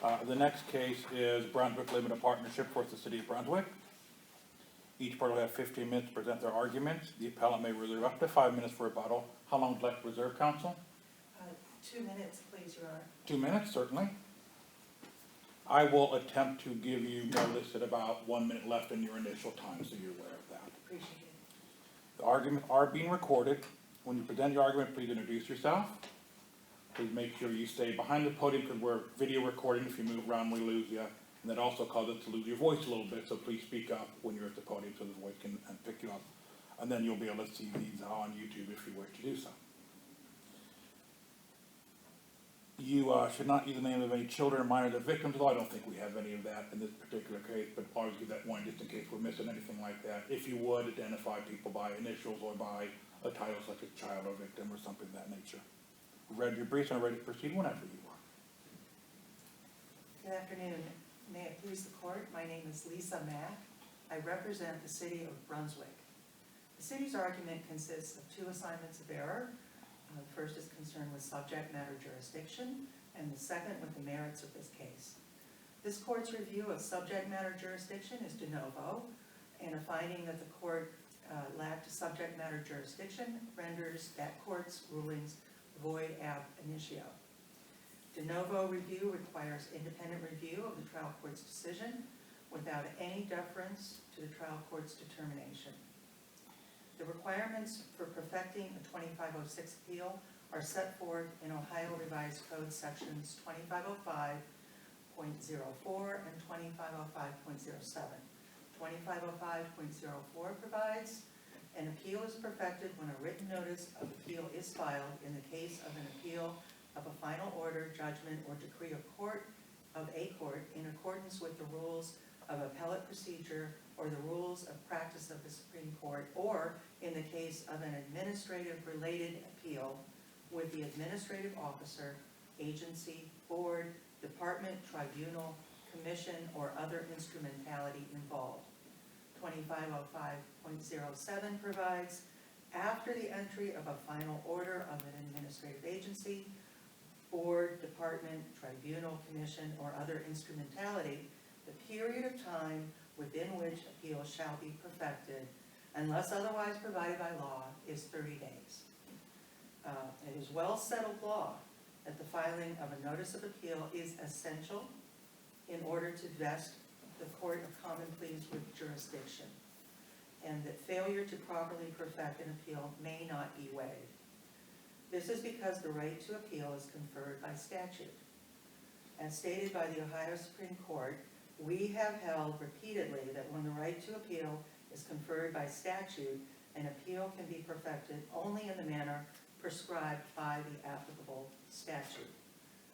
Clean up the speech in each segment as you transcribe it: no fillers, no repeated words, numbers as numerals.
The next case is Brunswick Limited Partnership versus the City of Brunswick. Each party will have 15 minutes to present their arguments. The appellant may reserve up to 5 minutes for rebuttal. How long would you like to reserve, counsel? 2 minutes, please, Your Honor. 2 minutes, certainly. I will attempt to give you notice at about 1 minute left in your initial time, so you're aware of that. Appreciate it. The arguments are being recorded. When you present your argument, please introduce yourself. Please make sure you stay behind the podium because we're video recording. If you move around, we lose you. And that also causes to lose your voice a little bit, so please speak up when you're at the podium so the voice can pick you up. And then you'll be able to see these on YouTube if you wish to do so. You should not use the name of any children or minors as victims, although I don't think we have any of that in this particular case, but always give that one just in case we're missing anything like that. If you would, identify people by initials or by a title such as child or victim or something of that nature. Read your briefs and are ready to proceed whenever you are. Good afternoon. May it please the court, my name is Lisa Mack. I represent the City of Brunswick. The city's argument consists of 2 assignments of error. The first is concerned with subject matter jurisdiction, and the second with the merits of this case. This court's review of subject matter jurisdiction is de novo, and a finding that the court lacked subject matter jurisdiction renders that court's rulings void ab initio. De novo review requires independent review of the trial court's decision without any deference to the trial court's determination. The requirements for perfecting a 2506 appeal are set forth in Ohio Revised Code sections 2505.04 and 2505.07. 2505.04 provides an appeal is perfected when a written notice of appeal is filed in the case of an appeal of a final order, judgment, or decree of a court in accordance with the rules of appellate procedure or the rules of practice of the Supreme Court, or in the case of an administrative related appeal with the administrative officer, agency, board, department, tribunal, commission, or other instrumentality involved. 2505.07 provides, after the entry of a final order of an administrative agency, board, department, tribunal, commission, or other instrumentality, the period of time within which appeal shall be perfected, unless otherwise provided by law, is 30 days. It is well settled law that the filing of a notice of appeal is essential in order to vest the Court of Common Pleas with jurisdiction, and that failure to properly perfect an appeal may not be waived. This is because the right to appeal is conferred by statute. As stated by the Ohio Supreme Court, we have held repeatedly that when the right to appeal is conferred by statute, an appeal can be perfected only in the manner prescribed by the applicable statute.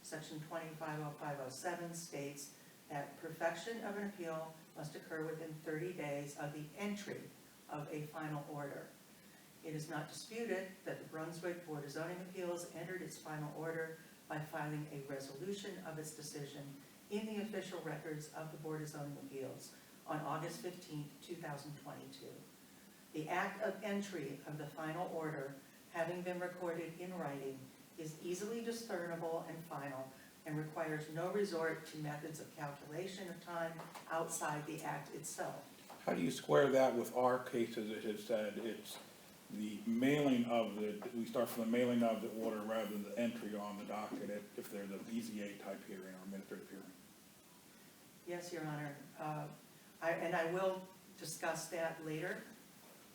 Section 2505.07 states that perfection of an appeal must occur within 30 days of the entry of a final order. It is not disputed that the Brunswick Board of Zoning Appeals entered its final order by filing a resolution of its decision in the official records of the Board of Zoning Appeals on August 15, 2022. The act of entry of the final order, having been recorded in writing, is easily discernible and final, and requires no resort to methods of calculation of time outside the act itself. How do you square that with our cases? It has said it's the mailing of we start from the mailing of the order rather than the entry on the docket if there's a BZA type hearing or administrative hearing. Yes, Your Honor. I will discuss that later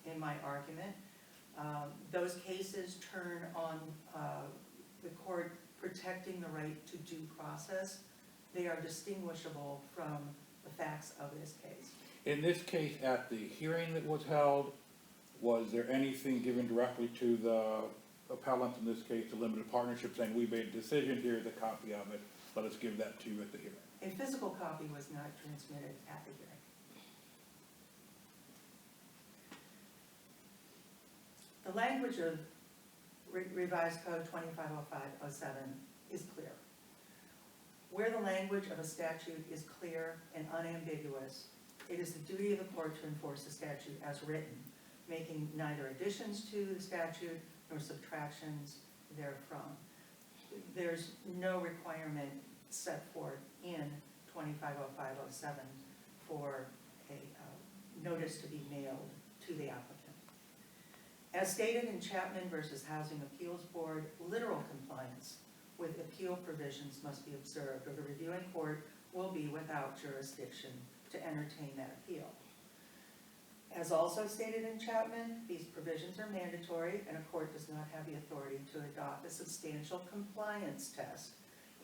in my argument. Those cases turn on the court protecting the right to due process. They are distinguishable from the facts of this case. In this case, at the hearing that was held, was there anything given directly to the appellant, in this case, the limited partnership, saying we made a decision, here's a copy of it, let us give that to you at the hearing? A physical copy was not transmitted at the hearing. The language of Revised Code 2505.07 is clear. Where the language of a statute is clear and unambiguous, it is the duty of the court to enforce the statute as written, making neither additions to the statute nor subtractions therefrom. There's no requirement set forth in 250507 for a notice to be mailed to the applicant. As stated in Chapman versus Housing Appeals Board, literal compliance with appeal provisions must be observed, or the reviewing court will be without jurisdiction to entertain that appeal. As also stated in Chapman, these provisions are mandatory, and a court does not have the authority to adopt a substantial compliance test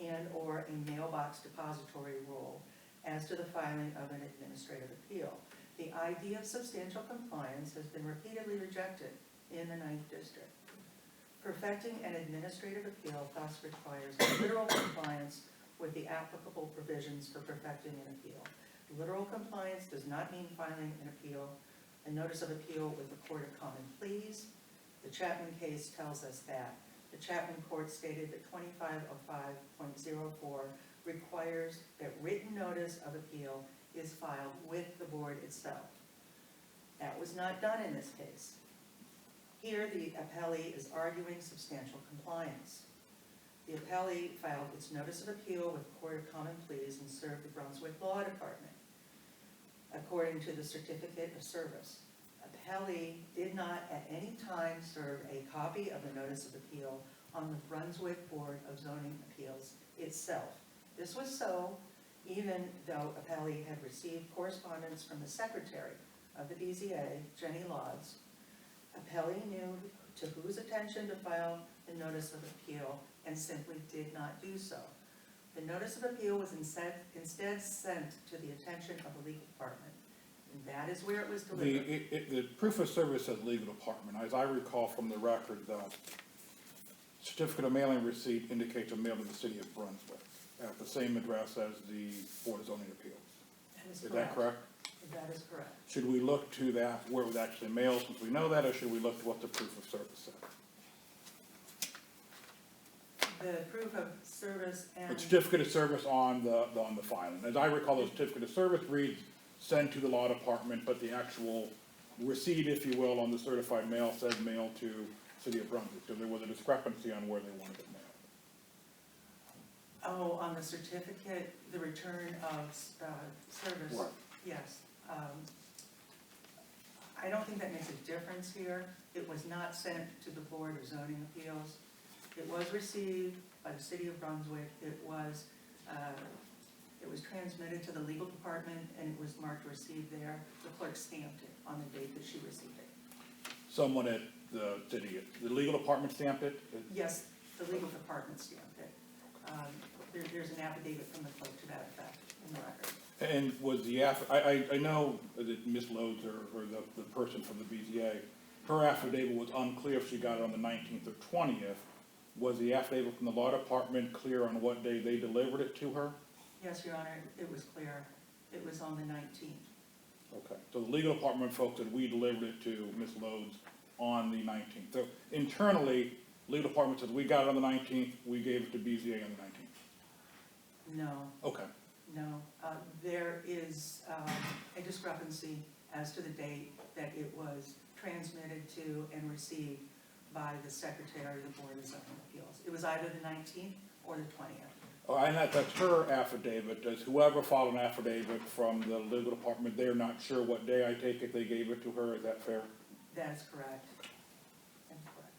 and/or a mailbox depository rule as to the filing of an administrative appeal. The idea of substantial compliance has been repeatedly rejected in the 9th District. Perfecting an administrative appeal thus requires literal compliance with the applicable provisions for perfecting an appeal. Literal compliance does not mean filing an appeal, a notice of appeal with the Court of Common Pleas. The Chapman case tells us that. The Chapman court stated that 2505.04 requires that written notice of appeal is filed with the board itself. That was not done in this case. Here, the appellee is arguing substantial compliance. The appellee filed its notice of appeal with the Court of Common Pleas and served the Brunswick Law Department. According to the certificate of service, appellee did not at any time serve a copy of the notice of appeal on the Brunswick Board of Zoning Appeals itself. This was so even though appellee had received correspondence from the secretary of the BZA, Jenny Lodds. Appellee knew to whose attention to file the notice of appeal and simply did not do so. The notice of appeal was instead sent to the attention of the legal department, and that is where it was delivered. The proof of service says legal department. As I recall from the record, the certificate of mailing receipt indicates a mail to the city of Brunswick at the same address as the Board of Zoning Appeals. Is that correct? That is correct. Should we look to that, where it was actually mailed, since we know that, or should we look to what the proof of service said? The proof of service and... The certificate of service on the filing. As I recall, the certificate of service reads, sent to the law department, but the actual receipt, if you will, on the certified mail says mail to City of Brunswick. So there was a discrepancy on where they wanted it mailed. Oh, on the certificate, the return of service? Right. Yes. I don't think that makes a difference here. It was not sent to the Board of Zoning Appeals. It was received by the City of Brunswick. It was transmitted to the legal department, and it was marked received there. The clerk stamped it on the date that she received it. Someone at the city, the legal department stamped it? Yes, the legal department stamped it. There's an affidavit from the clerk to that effect in the record. And was the I know that Ms. Lodes or the person from the BZA, her affidavit was unclear if she got it on the 19th or 20th. Was the affidavit from the law department clear on what day they delivered it to her? Yes, Your Honor, it was clear. It was on the 19th. Okay, so the legal department folks said we delivered it to Ms. Lodes on the 19th. So internally, legal department said we got it on the 19th, we gave it to BZA on the 19th. No. Okay. No, there is a discrepancy as to the date that it was transmitted to and received by the Secretary of the Board of Zoning Appeals. It was either the 19th or the 20th. Oh, and that's her affidavit. Does whoever filed an affidavit from the legal department, they're not sure what day I take it they gave it to her, is that fair? That is correct. That's correct.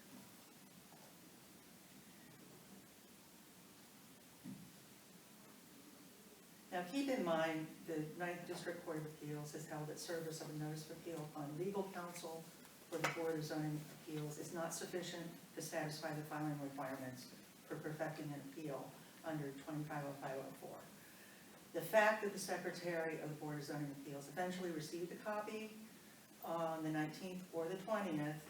Now, keep in mind, the 9th District Court of Appeals has held that service of a notice of appeal upon legal counsel for the Board of Zoning Appeals is not sufficient to satisfy the filing requirements for perfecting an appeal under 250504. The fact that the Secretary of the Board of Zoning Appeals eventually received a copy on the 19th or the 20th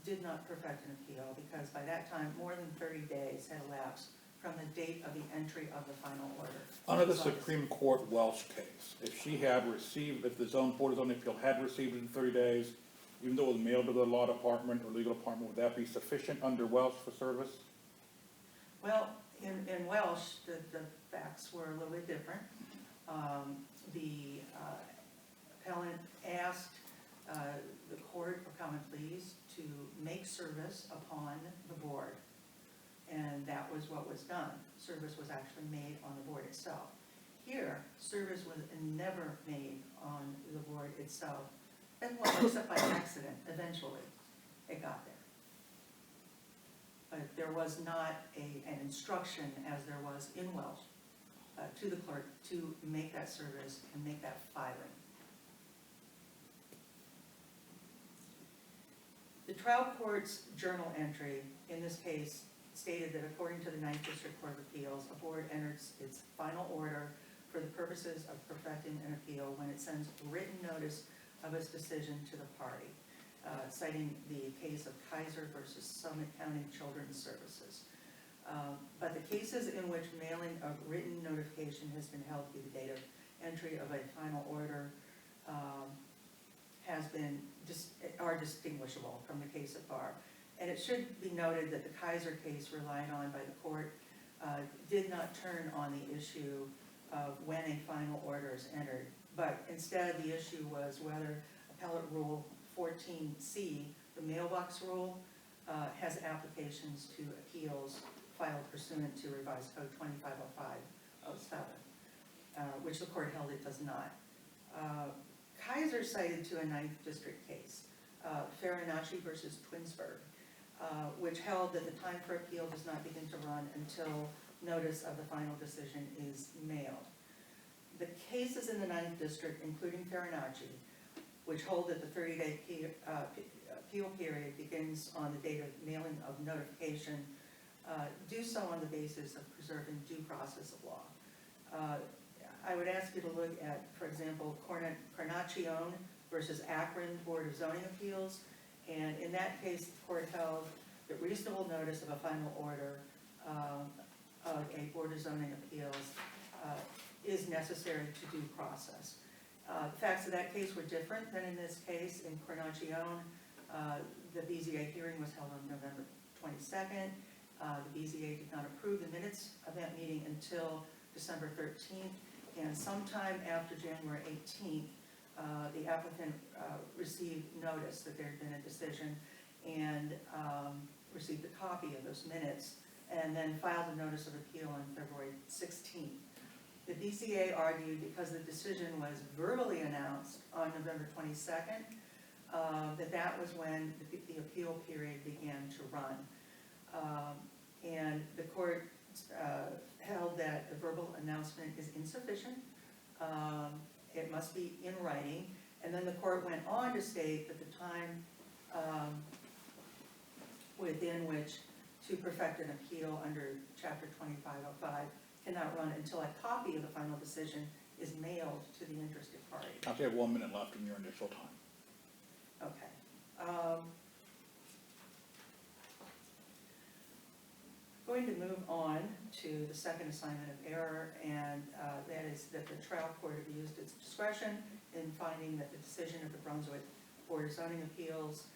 did not perfect an appeal, because by that time, more than 30 days had elapsed from the date of the entry of the final order. Under the Supreme Court Welsh case, if she had received, if the Board of Zoning Appeal had received it in 30 days, even though it was mailed to the law department or legal department, would that be sufficient under Welsh for service? Well, in Welsh, the facts were a little bit different. The appellant asked the Court of Common Pleas to make service upon the board, and that was what was done. Service was actually made on the board itself. Here, service was never made on the board itself, and well, except by accident, eventually, it got there. But there was not an instruction, as there was in Welsh, to the clerk to make that service and make that filing. The trial court's journal entry, in this case, stated that according to the 9th District Court of Appeals, a board enters its final order for the purposes of perfecting an appeal when it sends written notice of its decision to the party, citing the case of Kaiser versus Summit County Children's Services. But the cases in which mailing of written notification has been held to be the date of entry of a final order are distinguishable from the case at bar. And it should be noted that the Kaiser case relied on by the court did not turn on the issue of when a final order is entered, but instead the issue was whether Appellate Rule 14C, the mailbox rule, has applications to appeals filed pursuant to Revised Code 250507, which the court held it does not. Kaiser cited to a 9th District case, Farinacci versus Twinsburg, which held that the time for appeal does not begin to run until notice of the final decision is mailed. The cases in the 9th District, including Farinacci, which hold that the 30-day appeal period begins on the date of mailing of notification, do so on the basis of preserving due process of law. I would ask you to look at, for example, Carnacione versus Akron Board of Zoning Appeals, and in that case, the court held that reasonable notice of a final order of a Board of Zoning Appeals is necessary to due process. The facts of that case were different than in this case. In Carnacione, the BZA hearing was held on November 22nd. The BZA did not approve the minutes of that meeting until December 13th, and sometime after January 18th, the applicant received notice that there had been a decision and received a copy of those minutes, and then filed a notice of appeal on February 16th. The BZA argued because the decision was verbally announced on November 22nd, that was when the appeal period began to run. And the court held that the verbal announcement is insufficient. It must be in writing. And then the court went on to state that the time within which to perfect an appeal under Chapter 2505 cannot run until a copy of the final decision is mailed to the interested party. I have 1 minute left in your initial time. Okay. Going to move on to the second assignment of error, and that is that the trial court abused its discretion in finding that the decision of the Brunswick Board of Zoning Appeals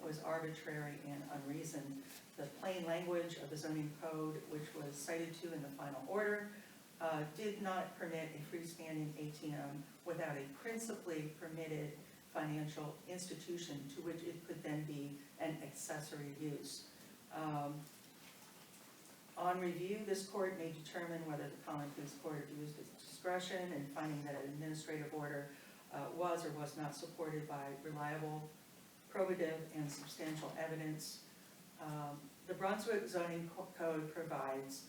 was arbitrary and unreasoned. The plain language of the zoning code, which was cited to in the final order, did not permit a freestanding ATM without a principally permitted financial institution to which it could then be an accessory use. On review, this court may determine whether the Common Pleas Court abused its discretion in finding that an administrative order was or was not supported by reliable, probative, and substantial evidence. The Brunswick Zoning Code provides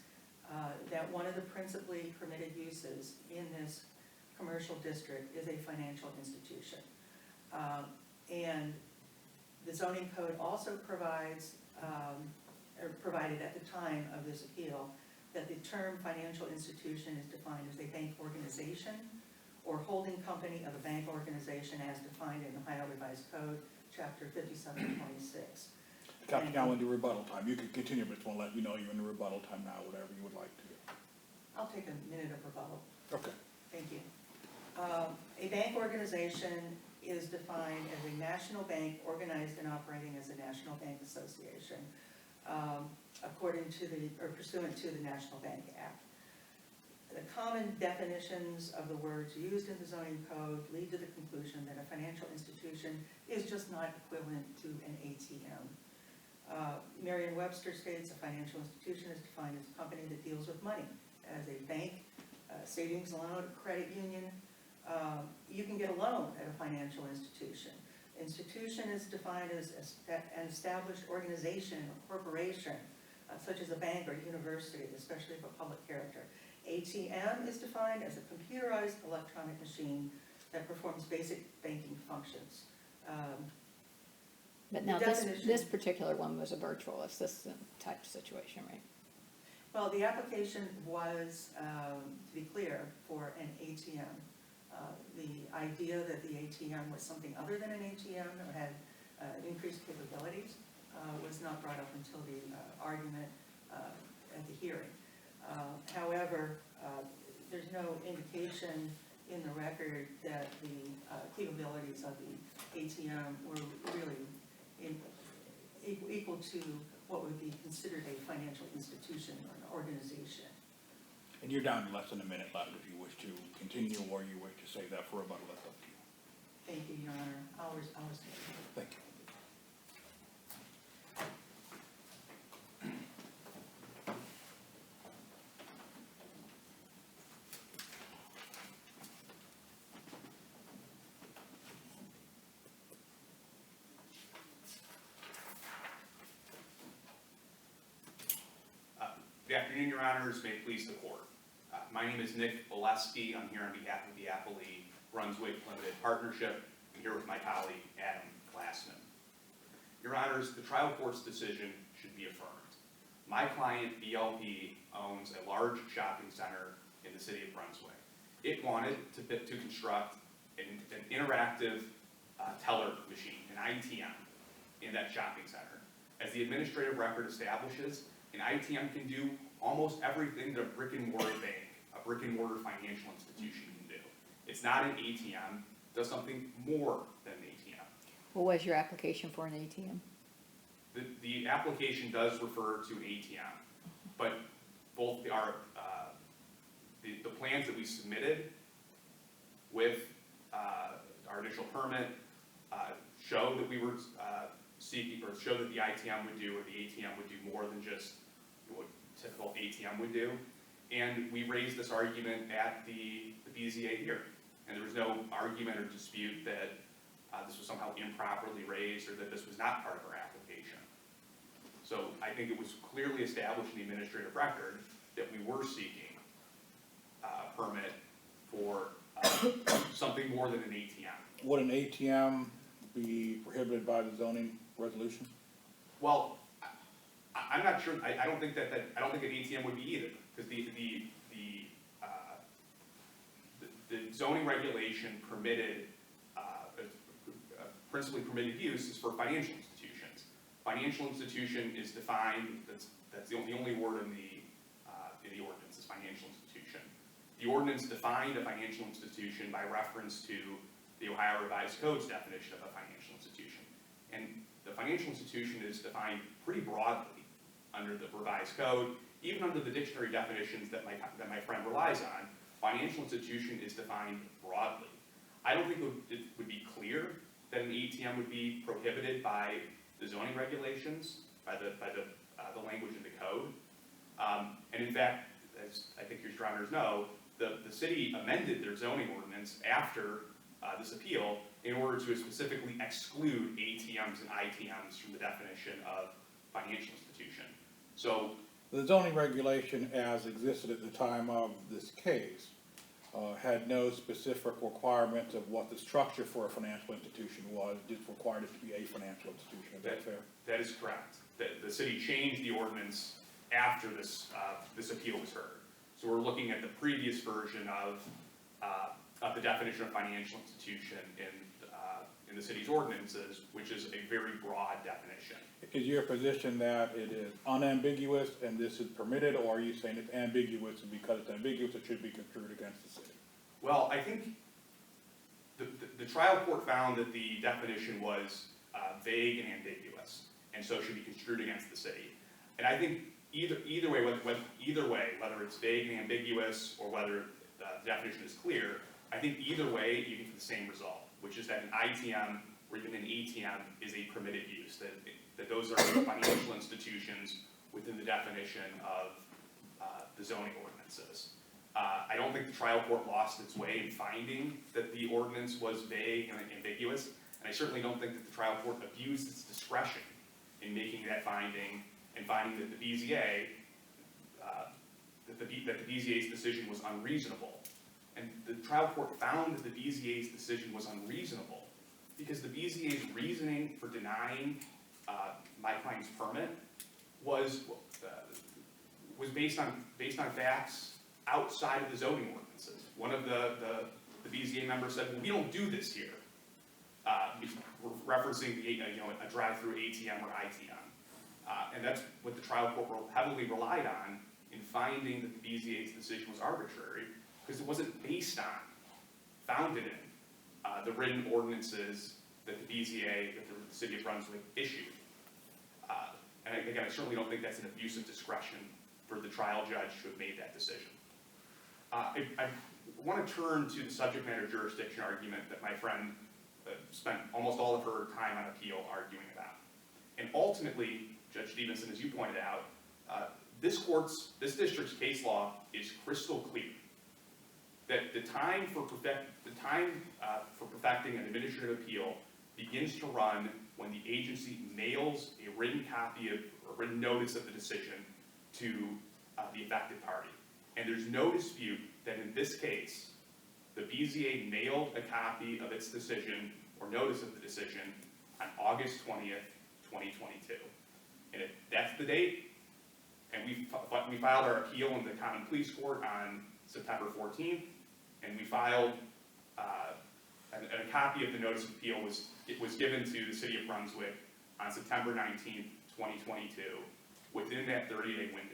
that one of the principally permitted uses in this commercial district is a financial institution. And the zoning code also provides, or provided at the time of this appeal, that the term financial institution is defined as a bank organization or holding company of a bank organization as defined in Ohio Revised Code, Chapter 5726. Captain, now into rebuttal time. You can continue, but just want to let you know you're in the rebuttal time now, whatever you would like to do. I'll take a minute of rebuttal. Okay. Thank you. A bank organization is defined as a national bank organized and operating as a national bank association, according to or pursuant to the National Bank Act. The common definitions of the words used in the zoning code lead to the conclusion that a financial institution is just not equivalent to an ATM. Merriam-Webster states a financial institution is defined as a company that deals with money, as a bank, savings loan, credit union. You can get a loan at a financial institution. Institution is defined as an established organization or corporation, such as a bank or university, especially of a public character. ATM is defined as a computerized electronic machine that performs basic banking functions. But now The this definition- particular one was a virtual assistant type situation, right? Well, the application was, to be clear, for an ATM. The idea that the ATM was something other than an ATM or had increased capabilities was not brought up until the argument at the hearing. However, there's no indication in the record that the capabilities of the ATM were really equal to what would be considered a financial institution or an organization. And you're down to less than a minute left if you wish to continue or you wish to save that for rebuttal, that's up to you. Thank you, Your Honor. I'll respond. Thank you. Good afternoon, Your Honors. May it please the Court. My name is Nick Oleski. I'm here on behalf of the Appellee Brunswick Limited Partnership. I'm here with my colleague, Adam Glassman. Your Honors, the trial court's decision should be affirmed. My client, BLP, owns a large shopping center in the city of Brunswick. It wanted to construct an interactive teller machine, an ITM, in that shopping center. As the administrative record establishes, an ITM can do almost everything that a brick and mortar bank, a brick and mortar financial institution can do. It's not an ATM, it does something more than an ATM. What was your application for an ATM? The application does refer to an ATM, but both the plans that we submitted with our initial permit show that we were seeking, or show that the ITM would do, or the ATM would do more than just what typical ATM would do. And we raised this argument at the BZA hearing. And there was no argument or dispute that this was somehow improperly raised or that this was not part of our application. So I think it was clearly established in the administrative record that we were seeking a permit for something more than an ATM. Would an ATM be prohibited by the zoning resolution? Well, I'm not sure. I don't think that I don't think an ATM would be either, because the zoning regulation permitted principally permitted use is for financial institutions. Financial institution is defined. That's the only word in the ordinance is financial institution. The ordinance defined a financial institution by reference to the Ohio Revised Code's definition of a financial institution, and the financial institution is defined pretty broadly under the Revised Code, even under the dictionary definitions that my friend relies on. Financial institution is defined broadly. I don't think it would be clear that an ATM would be prohibited by the zoning regulations, by the language in the code. And in fact, as I think your honors know, the city amended their zoning ordinance after this appeal in order to specifically exclude ATMs and ITMs from the definition of financial institution. So The zoning regulation as existed at the time of this case had no specific requirements of what the structure for a financial institution was, just required it to be a financial institution. Is that fair? that is correct. The city changed the ordinance after this appeal was heard. So we're looking at the previous version of the definition of financial institution in the city's ordinances, which is a very broad definition. Is your position that it is unambiguous and this is permitted, or are you saying it's ambiguous and because it's ambiguous it should be construed against the city? Well, I think the trial court found that the definition was vague and ambiguous, and so should be construed against the city. And I think either way, whether it's vague and ambiguous or whether the definition is clear, I think either way you get the same result, which is that an ITM or even an ATM is a permitted use, that those are financial institutions within the definition of the zoning ordinances. I don't think the trial court lost its way in finding that the ordinance was vague and ambiguous, and I certainly don't think that the trial court abused its discretion in making that finding and finding that the BZA, that the BZA's decision was unreasonable. And the trial court found that the BZA's decision was unreasonable because the BZA's reasoning for denying my client's permit was based on facts outside of the zoning ordinances. One of the BZA members said, well, we don't do this here, referencing a drive-through ATM or ITM. And that's what the trial court heavily relied on in finding that the BZA's decision was arbitrary, because it wasn't founded in the written ordinances that the BZA, that the city of Brunswick issued. And again, I certainly don't think that's an abuse of discretion for the trial judge to have made that decision. I want to turn to the subject matter jurisdiction argument that my friend spent almost all of her time on appeal arguing about. And ultimately, Judge Stevenson, as you pointed out, this district's case law is crystal clear that the time for perfecting an administrative appeal begins to run when the agency mails a written copy of, or written notice of the decision to the affected party. And there's no dispute that in this case, the BZA mailed a copy of its decision or notice of the decision on August 20th, 2022. And if that's the date, and we filed our appeal in the Common Pleas Court on September 14th, and we filed, and a copy of the notice of appeal was given to the city of Brunswick on September 19th, 2022, within that 30-day window.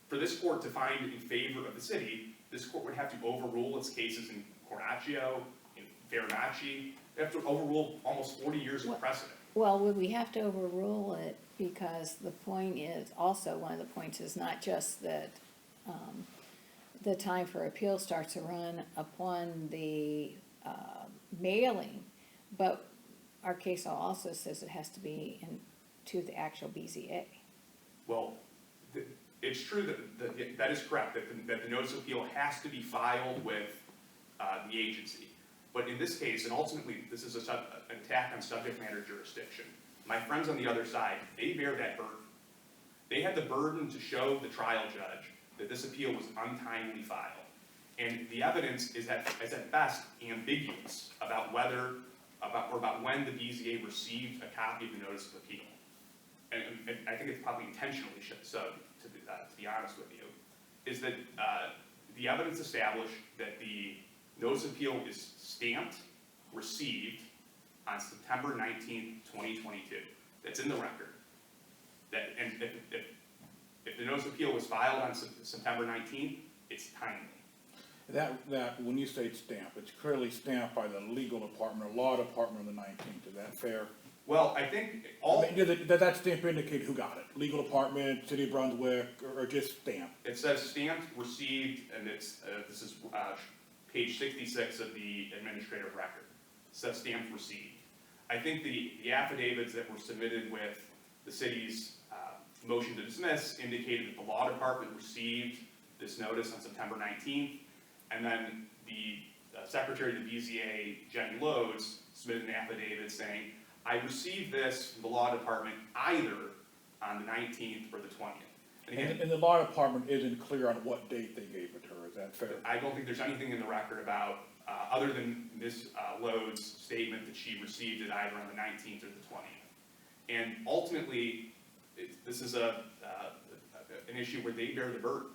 For this court to find in favor of the city, this court would have to overrule its cases in Cornacchio, in Farinacci. They have to overrule almost 40 years of precedent. Well, would we have to overrule it, because the point is, also one of the points is not just that the time for appeal starts to run upon the mailing, but our case law also says it has to be to the actual BZA. Well, it's true that is correct, that the notice of appeal has to be filed with the agency. But in this case, and ultimately this is an attack on subject matter jurisdiction, my friends on the other side, they bear that burden. They had the burden to show the trial judge that this appeal was untimely filed. And the evidence is at best ambiguous about when the BZA received a copy of the notice of appeal. And I think it's probably intentionally so, to be honest with you, is that the evidence established that the notice of appeal is stamped, received on September 19th, 2022. That's in the record. And if the notice of appeal was filed on September 19th, it's timely. That when you say it's stamped, it's clearly stamped by the legal department or law department on the 19th. Is that fair? Well, I think does that stamp indicate who got it? Legal department, City of Brunswick, or just stamped? It says stamped, received, and it's this is page 66 of the administrative record. It says stamped, received. I think the affidavits that were submitted with the city's motion to dismiss indicated that the law department received this notice on September 19th, and then the secretary of the BZA, Jenny Lodes, submitted an affidavit saying, I received this from the law department either on the 19th or the 20th. And the law department isn't clear on what date they gave it to her, is that fair? I don't think there's anything in the record about, other than Ms. Lode's statement that she received it either on the 19th or the 20th. And ultimately, this is an issue where they bear the burden.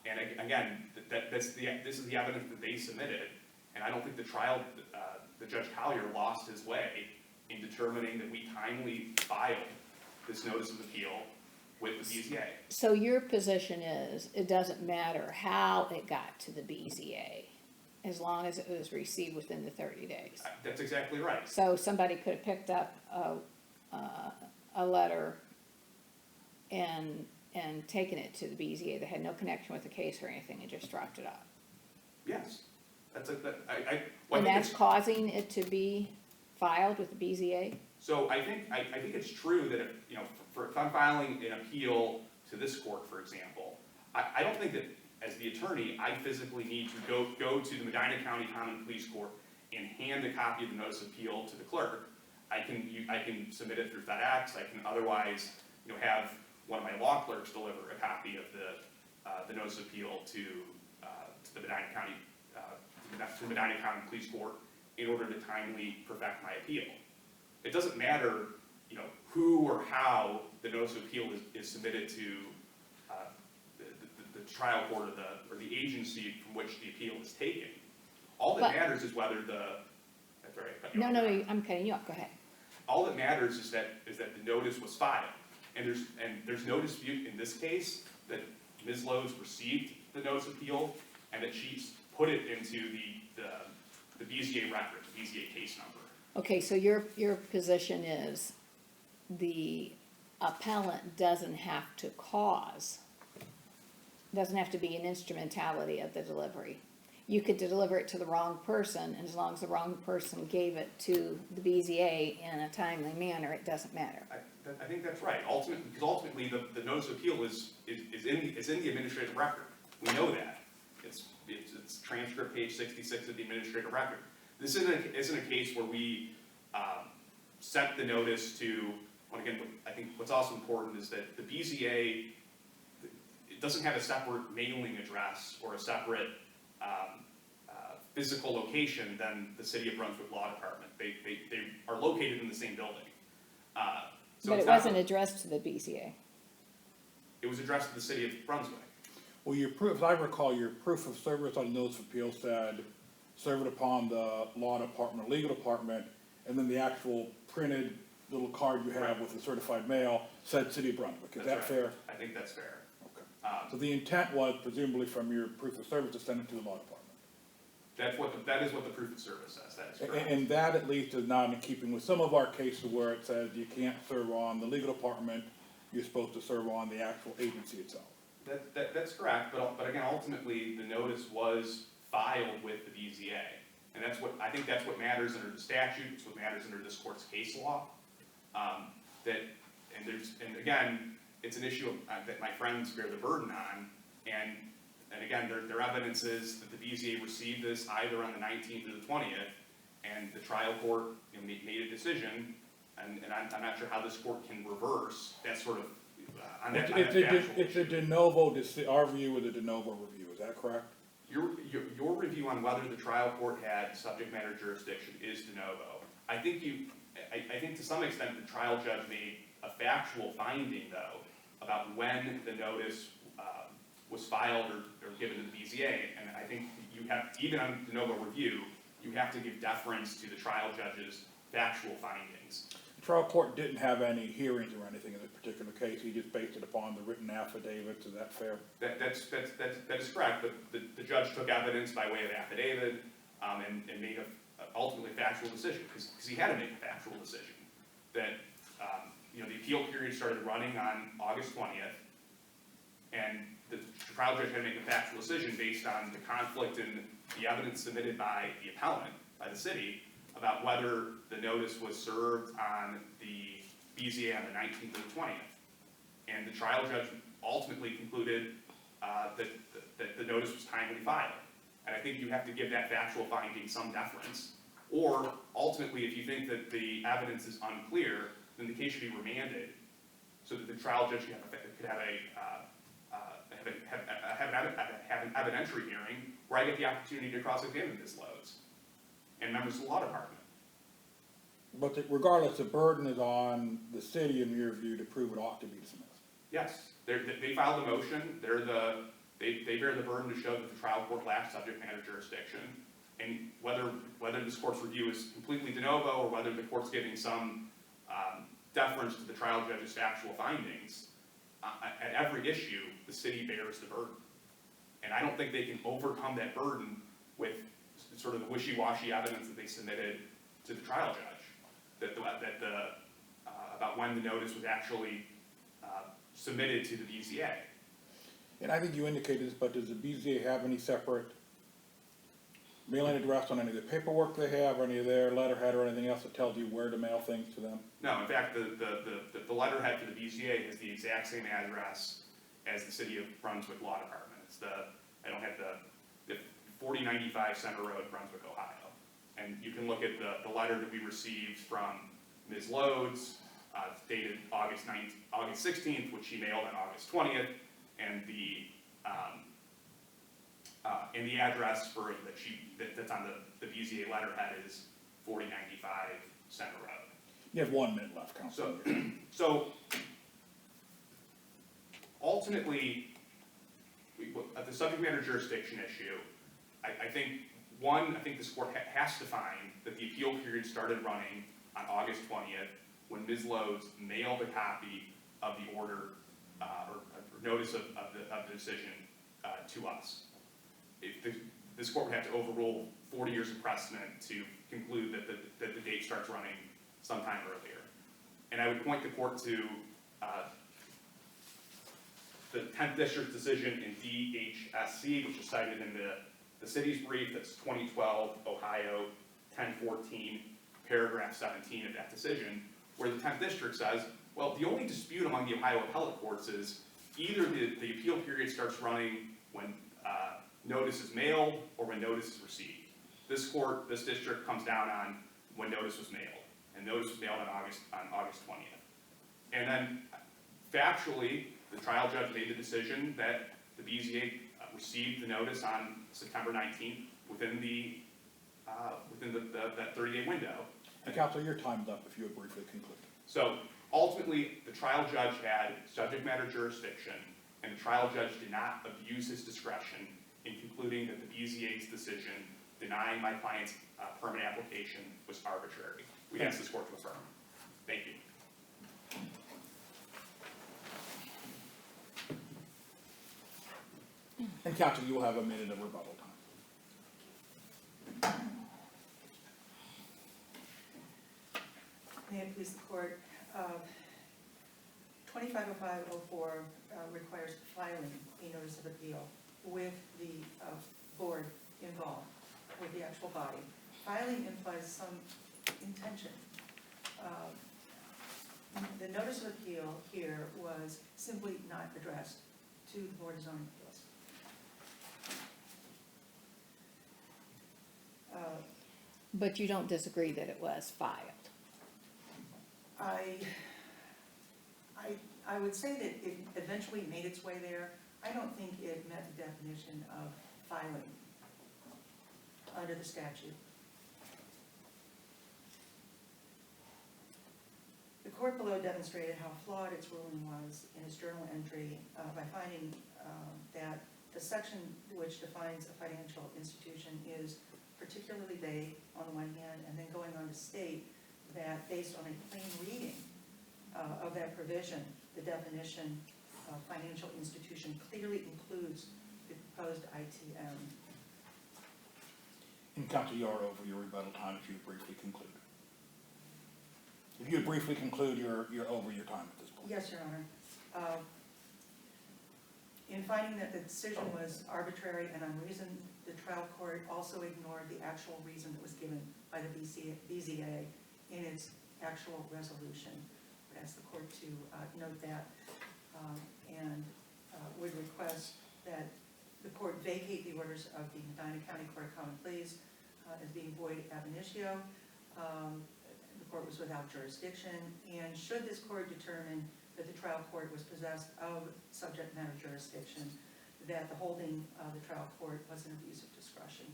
And again, this is the evidence that they submitted, and I don't think the Judge Collier lost his way in determining that we timely filed this notice of appeal with the BZA. So your position is, it doesn't matter how it got to the BZA, as long as it was received within the 30 days? That's exactly right. So somebody could have picked up a letter and taken it to the BZA that had no connection with the case or anything and just dropped it off? Yes. That's well, I And think that's it's, causing it to be filed with the BZA? so I think it's true that if, you know, if I'm filing an appeal to this court, for example, I don't think that as the attorney, I physically need to go to the Medina County Common Pleas Court and hand a copy of the notice of appeal to the clerk. I can submit it through FedEx. I can otherwise, you know, have one of my law clerks deliver a copy of the notice of appeal to the Medina County to the Medina County Police Court in order to timely perfect my appeal. It doesn't matter, you know, who or how the notice of appeal is submitted to the trial court or the agency from which the appeal is taken. All that matters is whether that's right. I cut you No, off no, there. I'm cutting you off, go ahead. All that matters is that the notice was filed, and there's no dispute in this case that Ms. Lowe's received the notice of appeal and that she's put it into the BZA record, the BZA case number. Okay, so your position is the appellant doesn't have to be an instrumentality of the delivery. You could deliver it to the wrong person, and as long as the wrong person gave it to the BZA in a timely manner, it doesn't matter. I think that's right. Because ultimately, the notice of appeal is in the administrative record. We know that. It's transcript page 66 of the administrative record. This isn't a case where we set the notice to. Again, I think what's also important is that the BZA it doesn't have a separate mailing address or a separate physical location than the City of Brunswick Law Department. They are located in the same building. So But it's it not- wasn't addressed to the BZA. It was addressed to the City of Brunswick. Well, your proof, as I recall, your proof of service on the notice of appeal said, serve it upon the law department, legal department, and then the actual printed little card you have with the certified mail said City of Brunswick. Is that That's right. fair? I think that's fair. Okay. So the intent was presumably from your proof of service to send it to the law department. That is what the proof of service says. That is correct. And that at least is not in keeping with some of our cases where it says you can't serve on the legal department, you're supposed to serve on the actual agency itself. That's correct, but again, ultimately, the notice was filed with the BZA. And I think that's what matters under the statute, it's what matters under this court's case law. And again, it's an issue that my friends bear the burden on, and again, their evidence is that the BZA received this either on the 19th or the 20th, and the trial court made a decision, and I'm not sure how this court can reverse that sort of, on that factual It's a issue. de novo, our view is a de novo review, is that correct? Your review on whether the trial court had subject matter jurisdiction is de novo. I think to some extent the trial judge made a factual finding though about when the notice was filed or given to the BZA, and I think you have, even on de novo review, you have to give deference to the trial judge's factual findings. The trial court didn't have any hearings or anything in this particular case, he just based it upon the written affidavits, is that fair? That is correct, but the judge took evidence by way of affidavit and made ultimately a factual decision, because he had to make a factual decision. That the appeal period started running on August 20th, and the trial judge had to make a factual decision based on the conflict in the evidence submitted by the appellant, by the city, about whether the notice was served on the BZA on the 19th or the 20th. And the trial judge ultimately concluded that the notice was timely filed. And I think you have to give that factual finding some deference. Or ultimately, if you think that the evidence is unclear, then the case should be remanded so that the trial judge could have an evidentiary hearing where I get the opportunity to cross-examine Ms. Lowe's and members of the law department. But regardless, the burden is on the city, in your view, to prove it ought to be dismissed. Yes, they filed the motion, they bear the burden to show that the trial court lacks subject matter jurisdiction. And whether this court's review is completely de novo, or whether the court's giving some deference to the trial judge's factual findings, at every issue, the city bears the burden. And I don't think they can overcome that burden with sort of the wishy-washy evidence that they submitted to the trial judge, about when the notice was actually submitted to the BZA. And I think you indicated this, but does the BZA have any separate mailing address on any of the paperwork they have, or any of their letterhead, or anything else that tells you where to mail things to them? No, in fact, the letterhead for the BCA has the exact same address as the City of Brunswick Law Department. It's I don't have the 4095 Center Road, Brunswick, Ohio. And you can look at the letter that we received from Ms. Loads, dated August 16th, which she mailed on August 20th, and the address for that's on the BZA letterhead is 4095 Center Road. You have 1 minute left, Councilor. So ultimately, the subject matter jurisdiction issue, I think this court has to find that the appeal period started running on August 20th when Ms. Loads mailed a copy of the order or notice of the decision to us. This court would have to overrule 40 years of precedent to conclude that the date starts running sometime earlier. And I would point the court to the 10th District's decision in DHSC, which is cited in the city's brief. That's 2012 Ohio 1014, paragraph 17 of that decision, where the 10th District says, well, the only dispute among the Ohio appellate courts is either the appeal period starts running when notice is mailed or when notice is received. This district comes down on when notice was mailed, and notice was mailed on August 20th. And then factually, the trial judge made the decision that the BZA received the notice on September 19th within that 30-day window. And Councilor, your time's up if you would briefly conclude. So ultimately, the trial judge had subject matter jurisdiction, and the trial judge did not abuse his discretion in concluding that the BZA's decision denying my client's permit application was arbitrary. We ask this court to affirm. Thank you. And Councilor, you will have a minute of rebuttal time. May it please the court, 250504 requires filing a notice of appeal with the board involved, with the actual body. Filing implies some intention. The notice of appeal here was simply not addressed to the Board of Zoning Appeals. But you don't disagree that it was filed? I would say that it eventually made its way there. I don't think it met the definition of filing under the statute. The court below demonstrated how flawed its ruling was in its journal entry by finding that the section which defines a financial institution is particularly vague on the one hand, and then going on to state that based on a plain reading of that provision, the definition of financial institution clearly includes the proposed ITM. And Councilor, you are over your rebuttal time if you would briefly conclude. If you would briefly conclude, you're over your time at this point. Yes, Your Honor. In finding that the decision was arbitrary and unreasoned, the trial court also ignored the actual reason that was given by the BZA in its actual resolution. I would ask the court to note that and would request that the court vacate the orders of the Medina County Court of Common Pleas as being void ab initio. The court was without jurisdiction, and should this court determine that the trial court was possessed of subject matter jurisdiction, that the holding of the trial court was an abuse of discretion.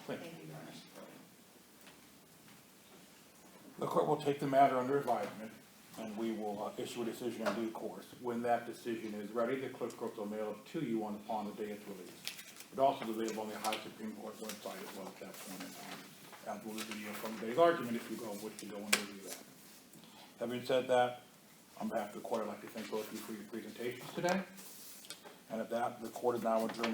Thank you, Your Honor. The court will take the matter under advisement, and we will issue a decision in due course. When that decision is ready, the clerk will mail it to you upon the day it's released. It also is available on the Ohio Supreme Court website as well at that point in time, as will the video from today's argument if you wish to go and review that. Having said that, on behalf of the court, I'd like to thank both of you for your presentations today. And at that, the court is now adjourned.